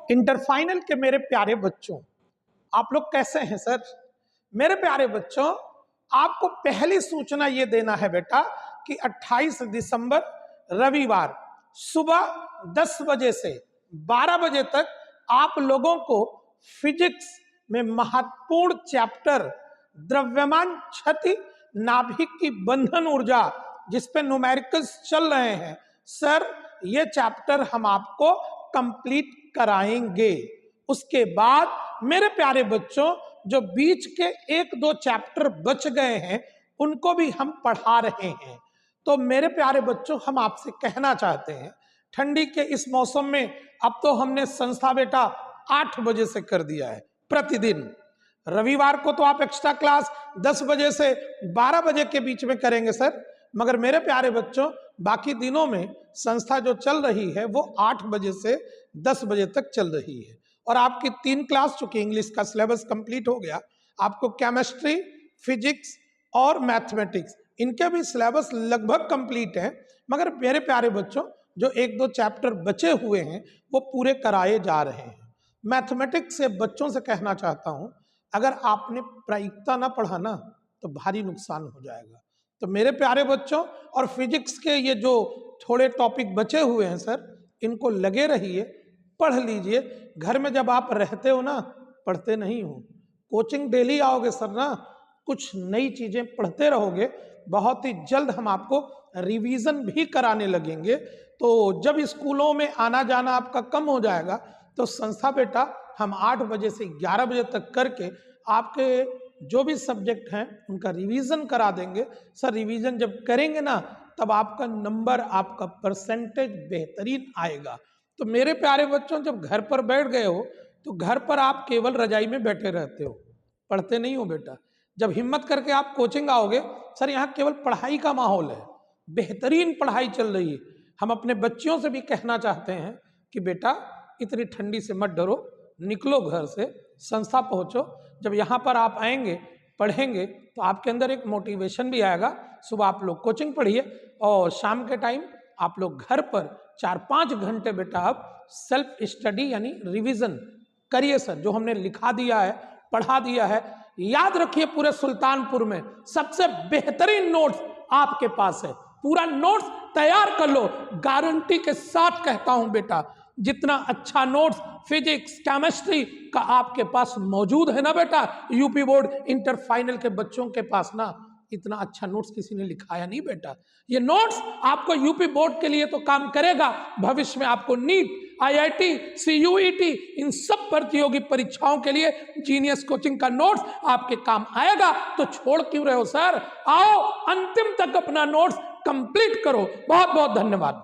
Inter final के मेरे प्यारे बच्चों, आप लोग कैसे हैं सर? मेरे प्यारे बच्चों, आपको पहली सूचना ये देना है बेटा कि 28 दिसंबर रविवार सुबह 10 बजे से 12 बजे तक आप लोगों को फिजिक्स में महत्वपूर्ण चैप्टर द्रव्यमान क्षति नाभिक की बंधन ऊर्जा, जिसपे न्यूमेरिकल्स चल रहे हैं सर, ये चैप्टर हम आपको कंप्लीट कराएंगे। उसके बाद मेरे प्यारे बच्चों, जो बीच के 1-2 चैप्टर बच गए हैं उनको भी हम पढ़ा रहे हैं। तो मेरे प्यारे बच्चों, हम आपसे कहना चाहते हैं, ठंडी के इस मौसम में अब तो हमने संस्था बेटा 8 बजे से कर दिया है प्रतिदिन। रविवार को तो आप एक्स्ट्रा क्लास 10 बजे से 12 बजे के बीच में करेंगे सर, मगर मेरे प्यारे बच्चों बाकी दिनों में संस्था जो चल रही है वो 8 बजे से 10 बजे तक चल रही है। और आपकी 3 क्लास, चूंकि इंग्लिश का सिलेबस कंप्लीट हो गया, आपको केमिस्ट्री, फिजिक्स और मैथमेटिक्स, इनके भी सिलेबस लगभग कंप्लीट है, मगर मेरे प्यारे बच्चों जो 1-2 चैप्टर बचे हुए हैं वो पूरे कराए जा रहे हैं। मैथमेटिक्स से बच्चों से कहना चाहता हूं, अगर आपने प्रायिकता ना पढ़ा ना तो भारी नुकसान हो जाएगा। तो मेरे प्यारे बच्चों, और फिजिक्स के ये जो थोड़े टॉपिक बचे हुए हैं सर, इनको लगे रहिए, पढ़ लीजिए। घर में जब आप रहते हो ना, पढ़ते नहीं हो, कोचिंग डेली आओगे सर ना, कुछ नई चीजें पढ़ते रहोगे, बहुत ही जल्द हम आपको रिवीजन भी कराने लगेंगे। तो जब स्कूलों में आना जाना आपका कम हो जाएगा तो संस्था बेटा हम 8 बजे से 11 बजे तक करके आपके जो भी सब्जेक्ट हैं उनका रिवीजन करा देंगे। सर रिवीजन जब करेंगे ना तब आपका नंबर, आपका परसेंटेज बेहतरीन आएगा। तो मेरे प्यारे बच्चों, जब घर पर बैठ गए हो तो घर पर आप केवल रजाई में बैठे रहते हो, पढ़ते नहीं हो बेटा। जब हिम्मत करके आप कोचिंग आओगे, सर यहाँ केवल पढ़ाई का माहौल है, बेहतरीन पढ़ाई चल रही है। हम अपने बच्चियों से भी कहना चाहते हैं कि बेटा इतनी ठंडी से मत डरो, निकलो घर से, संस्था पहुँचो। जब यहाँ पर आप आएंगे, पढ़ेंगे, तो आपके अंदर एक मोटिवेशन भी आएगा। सुबह आप लोग कोचिंग पढ़िए और शाम के टाइम आप लोग घर पर 4-5 घंटे बेटा आप सेल्फ स्टडी यानी रिवीजन करिए सर। जो हमने लिखा दिया है, पढ़ा दिया है, याद रखिए पूरे सुल्तानपुर में सबसे बेहतरीन नोट्स आपके पास है। पूरा नोट्स तैयार कर लो, गारंटी के साथ कहता हूं बेटा, जितना अच्छा नोट्स फिजिक्स केमिस्ट्री का आपके पास मौजूद है ना बेटा, यूपी बोर्ड इंटर फाइनल के बच्चों के पास ना इतना अच्छा नोट्स किसी ने लिखाया नहीं बेटा। ये नोट्स आपको यूपी बोर्ड के लिए तो काम करेगा, भविष्य में आपको नीट, आईआईटी, सीयूईटी, इन सब प्रतियोगी परीक्षाओं के लिए जीनियस कोचिंग का नोट्स आपके काम आएगा। तो छोड़ क्यों रहे हो सर? आओ अंतिम तक अपना नोट्स कंप्लीट करो। बहुत बहुत धन्यवाद।